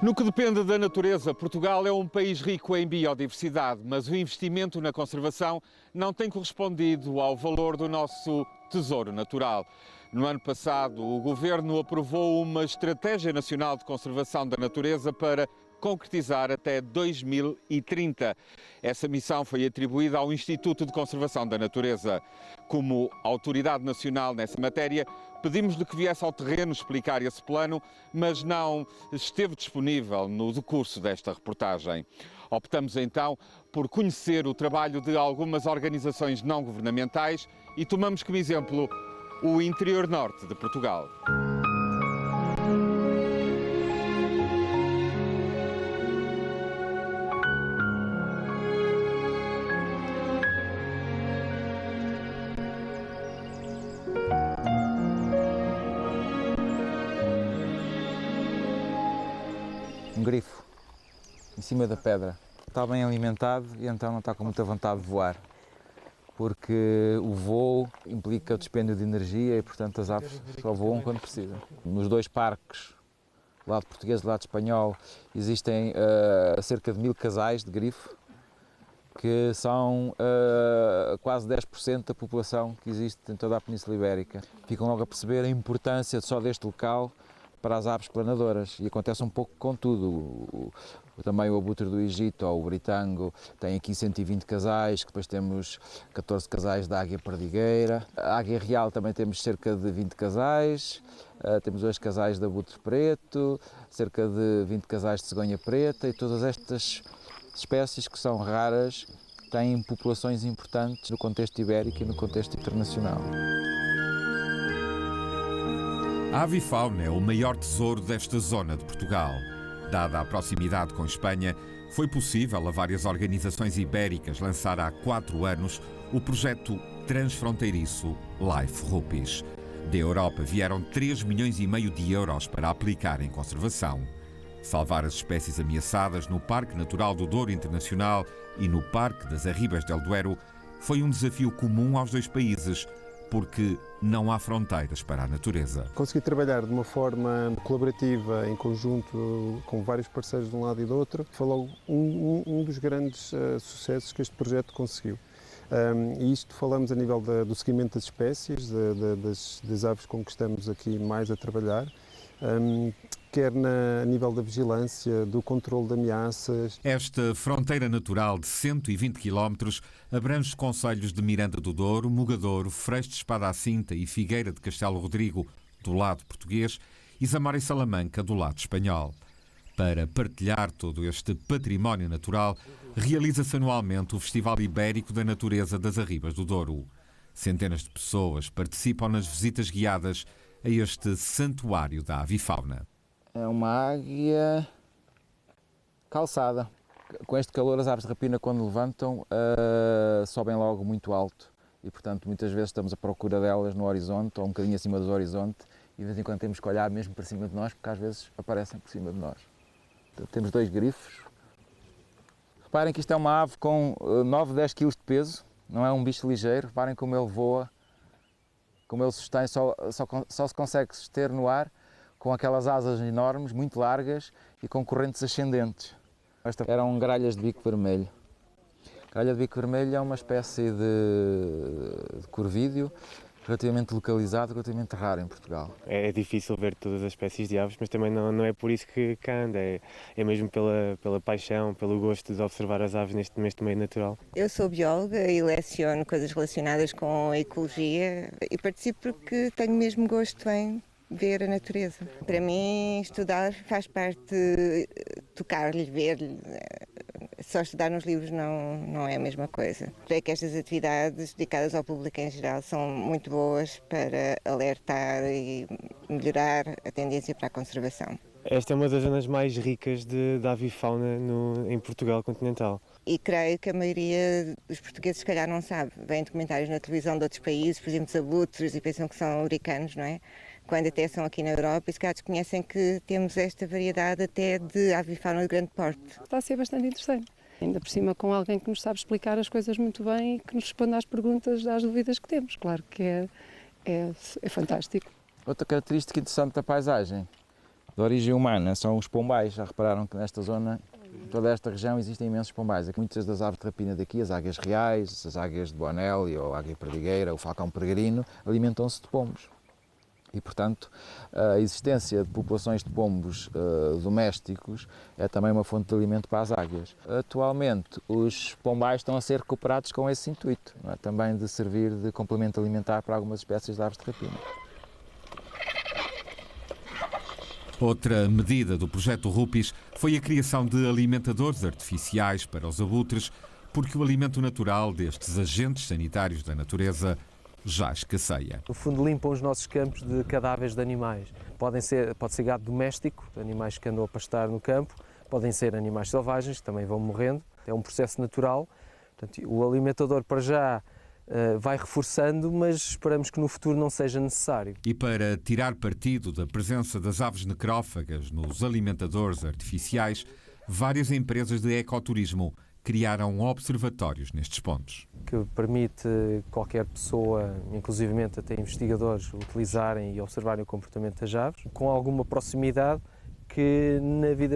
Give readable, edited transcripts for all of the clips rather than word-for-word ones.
No que depende da natureza, Portugal é um país rico em biodiversidade, mas o investimento na conservação não tem correspondido ao valor do nosso tesouro natural. No ano passado, o Governo aprovou uma Estratégia Nacional de Conservação da Natureza para concretizar até 2030. Essa missão foi atribuída ao Instituto de Conservação da Natureza. Como autoridade nacional nessa matéria, pedimos-lhe que viesse ao terreno explicar esse plano, mas não esteve disponível no decurso desta reportagem. Optamos então por conhecer o trabalho de algumas organizações não governamentais e tomamos como exemplo o interior norte de Portugal. Um grifo em cima da pedra. Está bem alimentado e então não está com muita vontade de voar, porque o voo implica o dispêndio de energia e, portanto, as aves só voam quando precisam. Nos dois parques, do lado português e do lado espanhol, existem cerca de 1000 casais de grifo, que são quase 10% da população que existe em toda a Península Ibérica. Ficam logo a perceber a importância só deste local para as aves planadoras, e acontece um pouco com tudo. Também o abutre do Egito, ou o britango, tem aqui 120 casais, depois temos 14 casais da águia perdigueira. A águia real também temos cerca de 20 casais, temos 2 casais de abutre preto, cerca de 20 casais de cegonha preta, e todas estas espécies que são raras têm populações importantes no contexto ibérico e no contexto internacional. A avifauna é o maior tesouro desta zona de Portugal. Dada a proximidade com Espanha, foi possível a várias organizações ibéricas lançar há 4 anos o projeto transfronteiriço Life Rupis. Da Europa vieram 3,5 milhões de euros para aplicar em conservação. Salvar as espécies ameaçadas no Parque Natural do Douro Internacional e no Parque das Arribas del Duero foi um desafio comum aos dois países, porque não há fronteiras para a natureza. Consegui trabalhar de uma forma colaborativa, em conjunto, com vários parceiros de um lado e do outro. Foi logo um dos grandes sucessos que este projeto conseguiu. E isto falamos a nível do seguimento das espécies, das aves com que estamos aqui mais a trabalhar, quer a nível da vigilância, do controle de ameaças. Esta fronteira natural de 120 km abrange os concelhos de Miranda do Douro, Mugadouro, Freixo de Espada-à-Cinta e Figueira de Castelo Rodrigo, do lado português, e Zamora e Salamanca, do lado espanhol. Para partilhar todo este património natural, realiza-se anualmente o Festival Ibérico da Natureza das Arribas do Douro. Centenas de pessoas participam nas visitas guiadas a este santuário da avifauna. É uma águia calçada. Com este calor, as aves de rapina, quando levantam, sobem logo muito alto e, portanto, muitas vezes estamos à procura delas no horizonte ou um bocadinho acima do horizonte, e de vez em quando temos que olhar mesmo para cima de nós, porque às vezes aparecem por cima de nós. Então, temos 2 grifos. Reparem que isto é uma ave com 9, 10 kg de peso, não é um bicho ligeiro. Reparem como ele voa, como ele sustém, só se consegue suster no ar com aquelas asas enormes, muito largas e com correntes ascendentes. Estas eram gralhas de bico vermelho. A gralha de bico vermelho é uma espécie de corvídeo relativamente localizado, relativamente raro em Portugal. É difícil ver todas as espécies de aves, mas também não é por isso que cá anda, é mesmo pela paixão, pelo gosto de observar as aves neste meio natural. Eu sou bióloga e leciono coisas relacionadas com a ecologia e participo porque tenho mesmo gosto em ver a natureza. Para mim, estudar faz parte, tocar-lhe, ver-lhe. Só estudar nos livros não é a mesma coisa. Creio que estas atividades dedicadas ao público em geral são muito boas para alertar e melhorar a tendência para a conservação. Esta é uma das zonas mais ricas de avifauna em Portugal continental. E creio que a maioria dos portugueses se calhar não sabe. Vêm documentários na televisão de outros países, por exemplo, dos abutres, e pensam que são americanos, não é? Quando até são aqui na Europa, e se calhar desconhecem que temos esta variedade até de avifauna de grande porte. Está a ser bastante interessante. Ainda por cima com alguém que nos sabe explicar as coisas muito bem e que nos responde às perguntas, às dúvidas que temos. Claro que é fantástico. Outra característica interessante da paisagem, de origem humana, são os pombais. Já repararam que nesta zona, em toda esta região, existem imensos pombais. Muitas das aves de rapina daqui, as águias reais, as águias de Bonelli, ou a águia perdigueira, o falcão peregrino, alimentam-se de pombos. E, portanto, a existência de populações de pombos domésticos é também uma fonte de alimento para as águias. Atualmente, os pombais estão a ser recuperados com esse intuito, não é? Também de servir de complemento alimentar para algumas espécies de aves de rapina. Outra medida do projeto Rupis foi a criação de alimentadores artificiais para os abutres, porque o alimento natural destes agentes sanitários da natureza já escasseia. No fundo, limpam os nossos campos de cadáveres de animais. Pode ser gado doméstico, animais que andam a pastar no campo, podem ser animais selvagens, que também vão morrendo. É um processo natural. Portanto, o alimentador, para já, vai reforçando, mas esperamos que no futuro não seja necessário. E para tirar partido da presença das aves necrófagas nos alimentadores artificiais, várias empresas de ecoturismo criaram observatórios nestes pontos. Que permite qualquer pessoa, inclusivamente até investigadores, utilizarem e observarem o comportamento das aves, com alguma proximidade que na vida,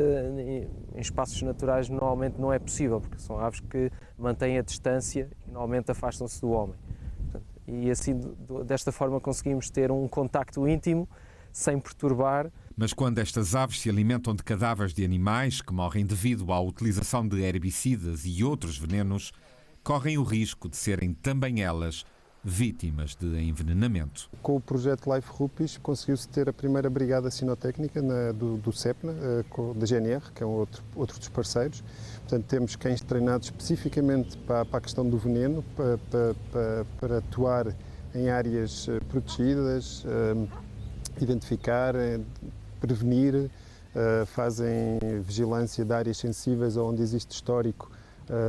em espaços naturais, normalmente não é possível, porque são aves que mantêm a distância e normalmente afastam-se do homem. E assim, desta forma, conseguimos ter um contacto íntimo, sem perturbar. Mas quando estas aves se alimentam de cadáveres de animais que morrem devido à utilização de herbicidas e outros venenos, correm o risco de serem também elas vítimas de envenenamento. Com o projeto Life Rupis conseguiu-se ter a primeira brigada sinotécnica do CEPNA, da GNR, que é outro dos parceiros. Portanto, temos cães treinados especificamente para a questão do veneno, para atuar em áreas protegidas, identificar, prevenir, fazem vigilância de áreas sensíveis onde existe histórico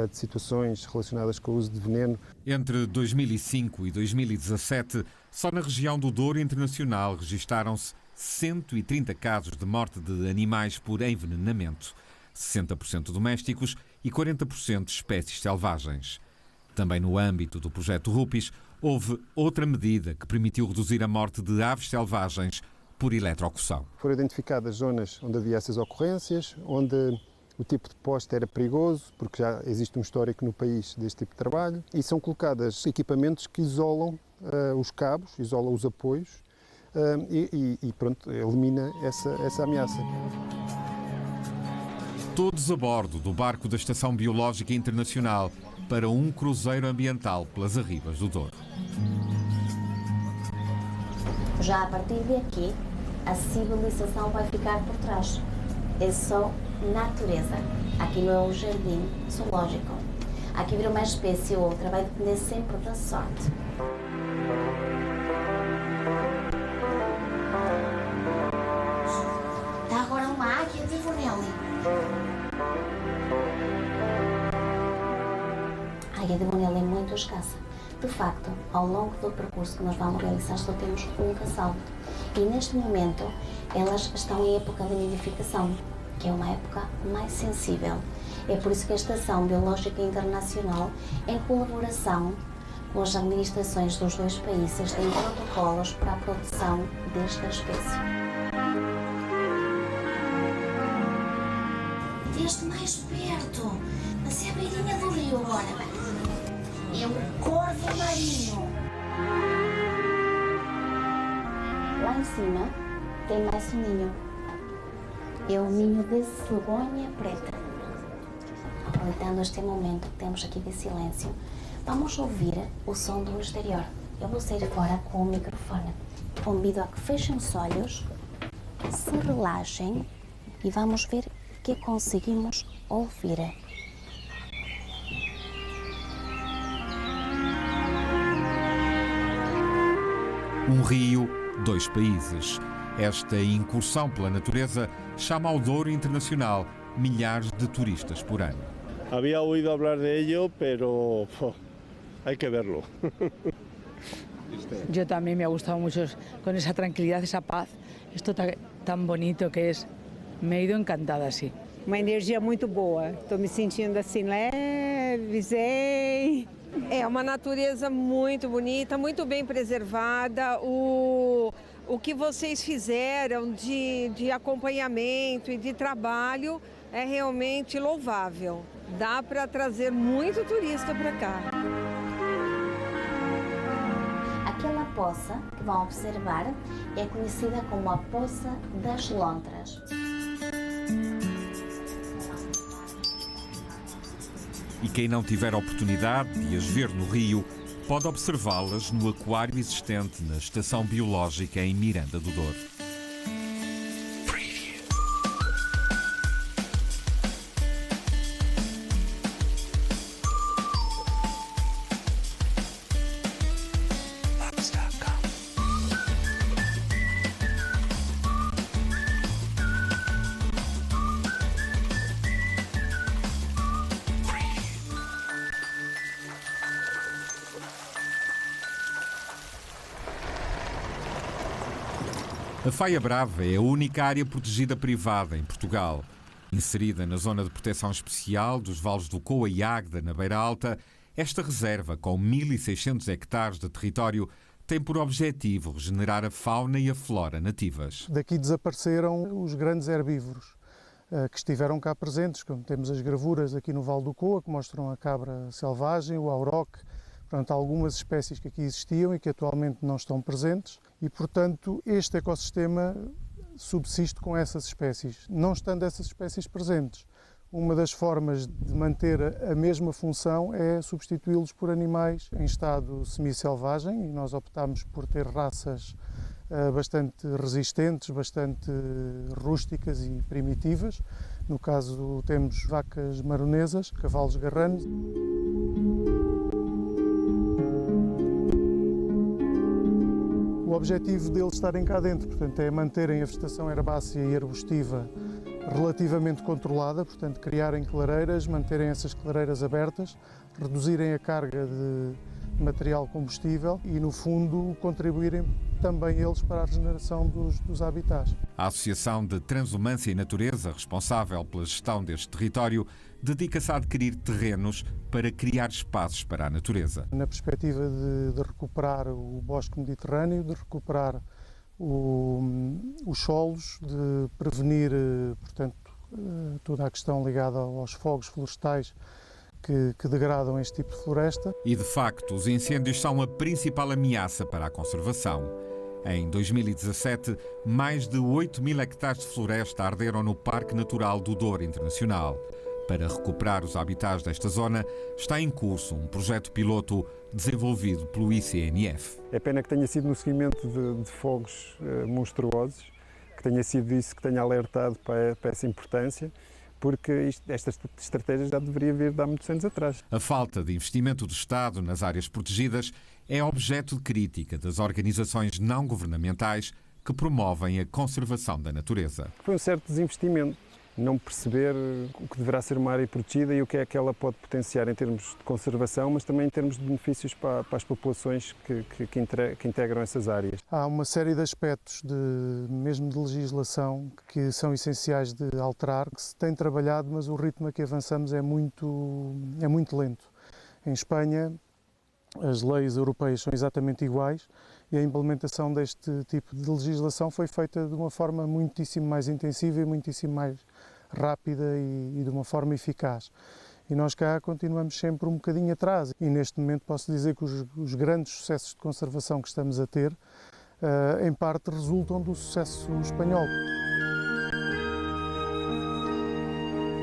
de situações relacionadas com o uso de veneno. Entre 2005 e 2017, só na região do Douro Internacional registaram-se 130 casos de morte de animais por envenenamento, 60% domésticos e 40% espécies selvagens. Também no âmbito do projeto Rupis, houve outra medida que permitiu reduzir a morte de aves selvagens por eletrocução. Foram identificadas zonas onde havia essas ocorrências, onde o tipo de poste era perigoso, porque já existe um histórico no país deste tipo de trabalho, e são colocados equipamentos que isolam os cabos, isolam os apoios e pronto, elimina essa ameaça. Todos a bordo do barco da Estação Biológica Internacional para um cruzeiro ambiental pelas Arribas do Douro. Já a partir de aqui, a civilização vai ficar por trás. É só natureza. Aqui não é um jardim zoológico. Aqui vir uma espécie ou outra vai depender sempre da sorte. Está agora uma águia de Bonelli. A águia de Bonelli é muito escassa. De facto, ao longo do percurso que nós vamos realizar, só temos um casal. E neste momento, elas estão em época de nidificação, que é uma época mais sensível. É por isso que a Estação Biológica Internacional, em colaboração com as administrações dos dois países, tem protocolos para a proteção desta espécie. Desde mais perto, assim à beirinha do rio agora. É um corvo marinho. Lá em cima tem mais um ninho. É o ninho de cegonha preta. Aproveitando este momento que temos aqui de silêncio, vamos ouvir o som do exterior. Eu vou sair fora com o microfone. Convido a que fechem os olhos, se relaxem e vamos ver o que conseguimos ouvir. Um rio, dois países. Esta incursão pela natureza chama ao Douro Internacional milhares de turistas por ano. Había oído hablar de ello, pero hay que verlo. Yo también me ha gustado mucho con esa tranquilidad, esa paz, esto tan bonito que es. Me he ido encantada, sí. uma energia muito boa. Estou me sentindo assim leve, zen. É uma natureza muito bonita, muito bem preservada. O que vocês fizeram de acompanhamento e de trabalho é realmente louvável. Dá para trazer muito turista para cá. Aquela poça que vão observar é conhecida como a Poça das Lontras. E quem não tiver a oportunidade de as ver no Rio, pode observá-las no aquário existente na Estação Biológica em Miranda do Douro. A Faia Brava é a única área protegida privada em Portugal. Inserida na Zona de Proteção Especial dos Vales do Coa e Águeda, na Beira Alta, esta reserva, com 1.600 hectares de território, tem por objetivo regenerar a fauna e a flora nativas. Daqui desapareceram os grandes herbívoros que estiveram cá presentes, como temos as gravuras aqui no Vale do Coa, que mostram a cabra selvagem, o auroque, portanto, algumas espécies que aqui existiam e que atualmente não estão presentes e, portanto, este ecossistema subsiste com essas espécies. Não estando essas espécies presentes, uma das formas de manter a mesma função é substituí-los por animais em estado semi-selvagem e nós optámos por ter raças bastante resistentes, bastante rústicas e primitivas. No caso, temos vacas maronesas, cavalos garranos. O objetivo deles estarem cá dentro, portanto, é manterem a vegetação herbácea e arbustiva relativamente controlada, portanto, criarem clareiras, manterem essas clareiras abertas, reduzirem a carga de material combustível e, no fundo, contribuírem também eles para a regeneração dos habitats. A Associação de Transumância e Natureza, responsável pela gestão deste território, dedica-se a adquirir terrenos para criar espaços para a natureza. Na perspectiva de recuperar o bosque mediterrâneo, de recuperar os solos, de prevenir, portanto, toda a questão ligada aos fogos florestais que degradam este tipo de floresta. E, de facto, os incêndios são a principal ameaça para a conservação. Em 2017, mais de 8.000 hectares de floresta arderam no Parque Natural do Douro Internacional. Para recuperar os habitats desta zona, está em curso um projeto piloto desenvolvido pelo ICNF. É pena que tenha sido no seguimento de fogos monstruosos, que tenha sido isso que tenha alertado para essa importância, porque esta estratégia já deveria vir de há muitos anos atrás. A falta de investimento do Estado nas áreas protegidas é objeto de crítica das organizações não governamentais que promovem a conservação da natureza. Foi um certo desinvestimento. Não perceber o que deverá ser uma área protegida e o que é que ela pode potenciar em termos de conservação, mas também em termos de benefícios para as populações que integram essas áreas. Há uma série de aspectos, mesmo de legislação, que são essenciais de alterar, que se tem trabalhado, mas o ritmo a que avançamos é muito lento. Em Espanha, as leis europeias são exatamente iguais e a implementação deste tipo de legislação foi feita de uma forma muitíssimo mais intensiva e muitíssimo mais rápida e de uma forma eficaz. E nós cá continuamos sempre um bocadinho atrás e neste momento posso dizer que os grandes sucessos de conservação que estamos a ter, em parte resultam do sucesso espanhol.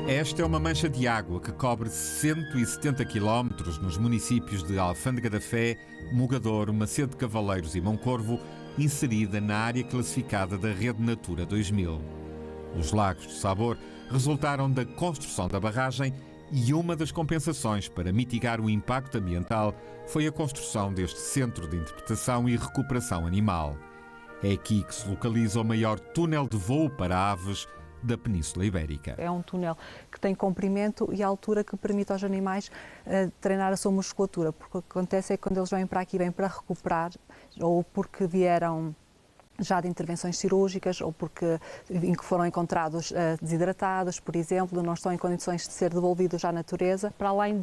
Esta é uma mancha de água que cobre 170 km nos municípios de Alfândega da Fé, Mogadouro, Macedo de Cavaleiros e Moncorvo, inserida na área classificada da Rede Natura 2000. Os lagos do Sabor resultaram da construção da barragem e uma das compensações para mitigar o impacto ambiental foi a construção deste Centro de Interpretação e Recuperação Animal. É aqui que se localiza o maior túnel de voo para aves da Península Ibérica. É um túnel que tem comprimento e altura que permite aos animais treinar a sua musculatura, porque o que acontece é que quando eles vêm para aqui, vêm para recuperar ou porque vieram já de intervenções cirúrgicas ou porque em que foram encontrados desidratados, por exemplo, não estão em condições de ser devolvidos à natureza. Para além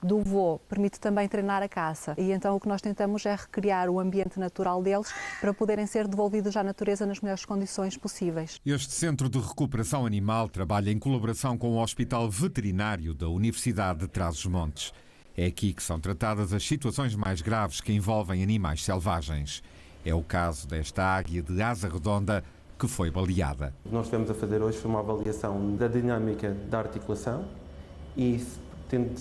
do voo, permite também treinar a caça e então o que nós tentamos é recriar o ambiente natural deles para poderem ser devolvidos à natureza nas melhores condições possíveis. Este Centro de Recuperação Animal trabalha em colaboração com o Hospital Veterinário da Universidade de Trás-os-Montes. É aqui que são tratadas as situações mais graves que envolvem animais selvagens. É o caso desta águia de asa redonda que foi baleada. O que nós estivemos a fazer hoje foi uma avaliação da dinâmica da articulação e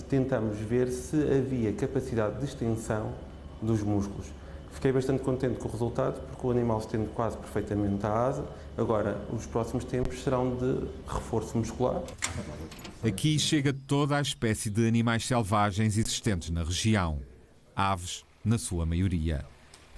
tentamos ver se havia capacidade de extensão dos músculos. Fiquei bastante contente com o resultado, porque o animal estende quase perfeitamente a asa. Agora, os próximos tempos serão de reforço muscular. Aqui chega toda a espécie de animais selvagens existentes na região. Aves, na sua maioria.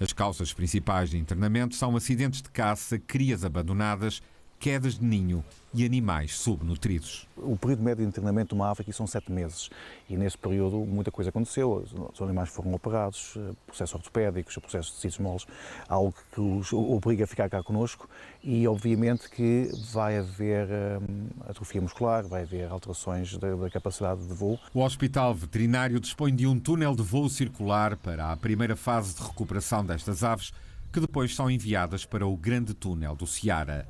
As causas principais de internamento são acidentes de caça, crias abandonadas, quedas de ninho e animais subnutridos. O período médio de internamento de uma ave aqui são 7 meses e nesse período muita coisa aconteceu. Os animais foram operados, processos ortopédicos, processos de tecidos moles, algo que os obriga a ficar cá connosco e obviamente que vai haver atrofia muscular, vai haver alterações da capacidade de voo. O Hospital Veterinário dispõe de um túnel de voo circular para a primeira fase de recuperação destas aves, que depois são enviadas para o grande túnel do Ceará.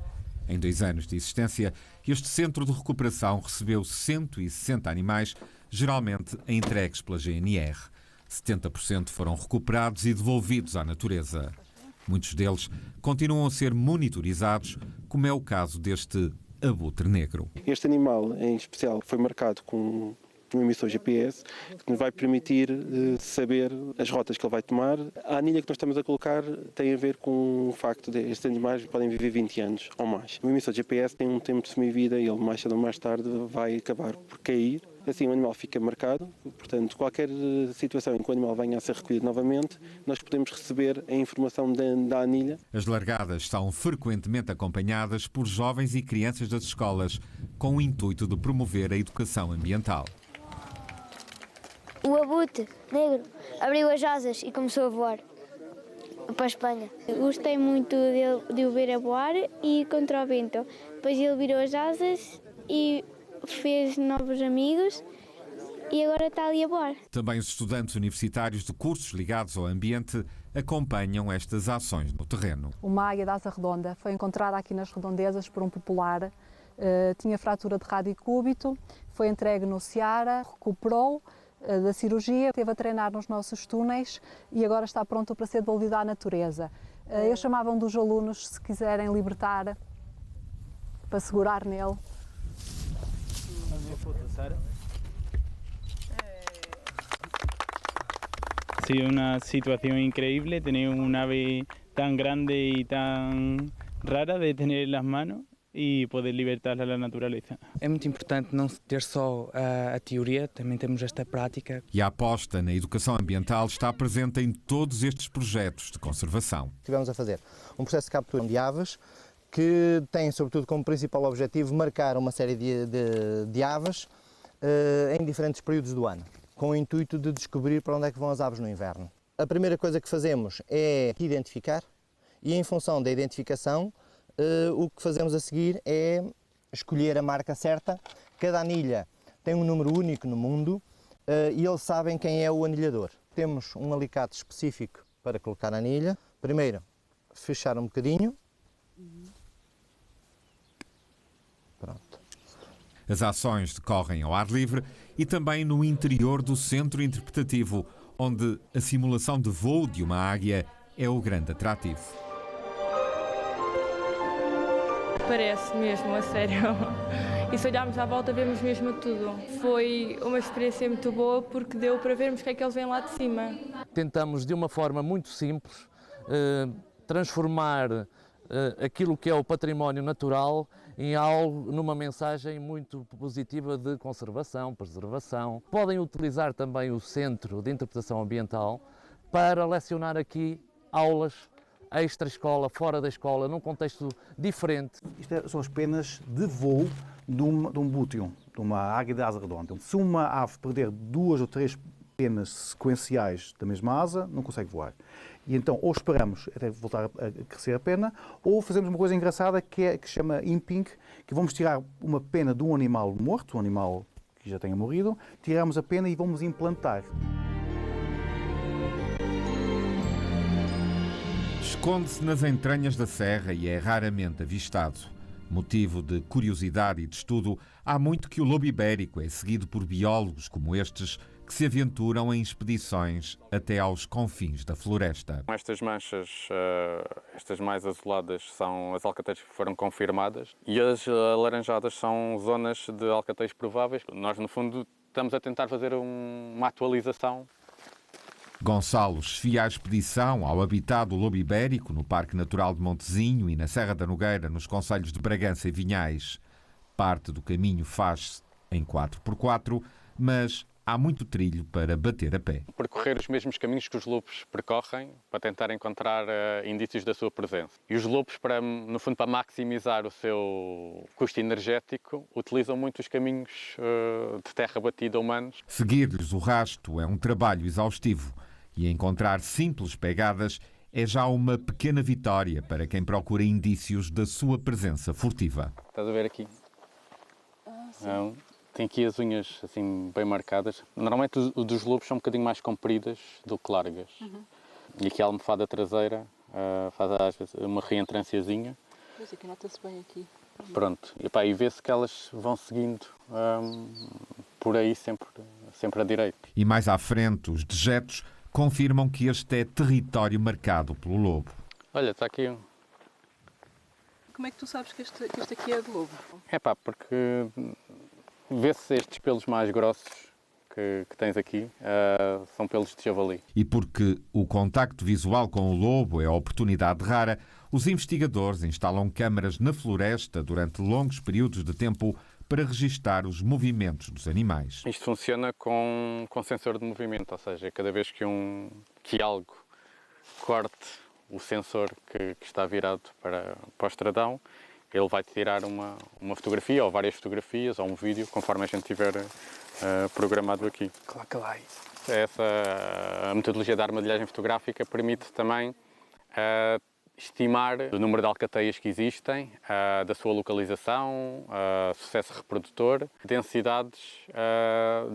Em 2 anos de existência, este centro de recuperação recebeu 160 animais, geralmente entregues pela GNR. 70% foram recuperados e devolvidos à natureza. Muitos deles continuam a ser monitorizados, como é o caso deste abutre negro. Este animal, em especial, foi marcado com um emissor GPS que nos vai permitir saber as rotas que ele vai tomar. A anilha que nós estamos a colocar tem a ver com o facto de estes animais podem viver 20 anos ou mais. O emissor GPS tem um tempo de semivida e ele mais cedo ou mais tarde vai acabar por cair. Assim o animal fica marcado, portanto qualquer situação em que o animal venha a ser recolhido novamente, nós podemos receber a informação da anilha. As largadas são frequentemente acompanhadas por jovens e crianças das escolas, com o intuito de promover a educação ambiental. O abutre negro abriu as asas e começou a voar para a Espanha. Gostei muito de o ver a voar e contra o vento. Depois ele virou as asas e fez novos amigos e agora está ali a voar. Também os estudantes universitários de cursos ligados ao ambiente acompanham estas ações no terreno. Uma águia de asa redonda foi encontrada aqui nas redondezas por um popular. Tinha fratura de radicúbito, foi entregue no Ceará, recuperou da cirurgia, esteve a treinar nos nossos túneis e agora está pronto para ser devolvido à natureza. Eu chamava um dos alunos, se quiserem libertar, para segurar nele. Ha sido una situación increíble tener un ave tan grande y tan rara de tener en las manos e poder libertá-la à natureza. É muito importante não ter só a teoria, também temos esta prática. E a aposta na educação ambiental está presente em todos estes projetos de conservação. Estivemos a fazer um processo de captura de aves que tem, sobretudo, como principal objetivo marcar uma série de aves em diferentes períodos do ano, com o intuito de descobrir para onde é que vão as aves no inverno. A primeira coisa que fazemos é identificar e, em função da identificação, o que fazemos a seguir é escolher a marca certa. Cada anilha tem um número único no mundo e eles sabem quem é o anilhador. Temos um alicate específico para colocar a anilha. Primeiro, fechar um bocadinho. Pronto. As ações decorrem ao ar livre e também no interior do centro interpretativo, onde a simulação de voo de uma águia é o grande atrativo. Parece mesmo, a sério. E se olharmos à volta vemos mesmo tudo. Foi uma experiência muito boa porque deu para vermos o que é que eles vêm lá de cima. Tentamos de uma forma muito simples transformar aquilo que é o património natural em algo, numa mensagem muito positiva de conservação, preservação. Podem utilizar também o Centro de Interpretação Ambiental para lecionar aqui aulas extra-escola, fora da escola, num contexto diferente. Isto são as penas de voo de um bútion, de uma águia de asa redonda. Se uma ave perder 2 ou 3 penas sequenciais da mesma asa, não consegue voar. E então ou esperamos até voltar a crescer a pena, ou fazemos uma coisa engraçada que se chama imping, que vamos tirar uma pena de um animal morto, um animal que já tenha morrido, tiramos a pena e vamos implantar. Esconde-se nas entranhas da serra e é raramente avistado. Motivo de curiosidade e de estudo, há muito que o lobo ibérico é seguido por biólogos como estes, que se aventuram em expedições até aos confins da floresta. Estas manchas, estas mais azuladas, são as alcateias que foram confirmadas e as alaranjadas são zonas de alcateias prováveis. Nós, no fundo, estamos a tentar fazer uma atualização. Gonçalo esfia a expedição ao habitat do lobo ibérico, no Parque Natural de Montezinho e na Serra da Nogueira, nos concelhos de Bragança e Vinhais. Parte do caminho faz-se em 4x4, mas há muito trilho para bater a pé. Percorrer os mesmos caminhos que os lobos percorrem para tentar encontrar indícios da sua presença. E os lobos, no fundo, para maximizar o seu custo energético, utilizam muito os caminhos de terra batida humanos. Seguir-lhes o rasto é um trabalho exaustivo e encontrar simples pegadas é já uma pequena vitória para quem procura indícios da sua presença furtiva. Estás a ver aqui? Sim. Tem aqui as unhas assim bem marcadas. Normalmente os dos lobos são um bocadinho mais compridas do que largas. E aqui a almofada traseira faz às vezes uma reentrânciazinha. Pois aqui nota-se bem aqui. Pronto, e vê-se que elas vão seguindo por aí sempre à direita. E mais à frente, os dejetos confirmam que este é território marcado pelo lobo. Olha, está aqui um. Como é que tu sabes que este aqui é de lobo? Porque vê-se estes pelos mais grossos que tens aqui, são pelos de javali. E porque o contacto visual com o lobo é oportunidade rara, os investigadores instalam câmaras na floresta durante longos períodos de tempo para registar os movimentos dos animais. Isto funciona com sensor de movimento, ou seja, cada vez que algo corte o sensor que está virado para o estradão, ele vai tirar uma fotografia, ou várias fotografias, ou um vídeo, conforme a gente tiver programado aqui. Claro que vai. A metodologia da armadilhagem fotográfica permite também estimar o número de alcateias que existem, da sua localização, sucesso reprodutor, densidades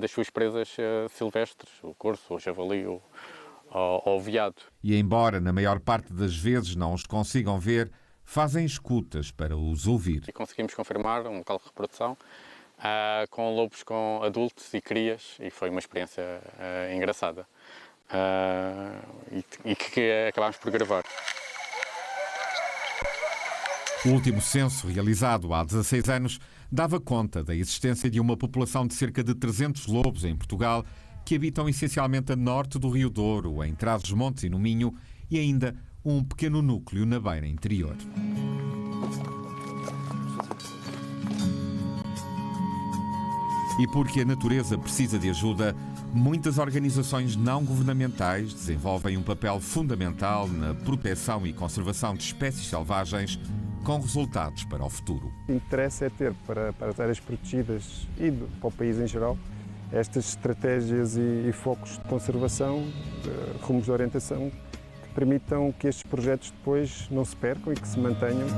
das suas presas silvestres, o corso, o javali ou o veado. E embora na maior parte das vezes não os consigam ver, fazem escutas para os ouvir. E conseguimos confirmar um local de reprodução com lobos com adultos e crias, e foi uma experiência engraçada e que acabámos por gravar. O último censo, realizado há 16 anos, dava conta da existência de uma população de cerca de 300 lobos em Portugal, que habitam essencialmente a norte do Rio Douro, em Trás-os-Montes e no Minho, e ainda um pequeno núcleo na beira interior. E porque a natureza precisa de ajuda, muitas organizações não governamentais desenvolvem um papel fundamental na proteção e conservação de espécies selvagens, com resultados para o futuro. O interesse é ter para as áreas protegidas e para o país em geral estas estratégias e focos de conservação, rumos de orientação, que permitam que estes projetos depois não se percam e que se mantenham.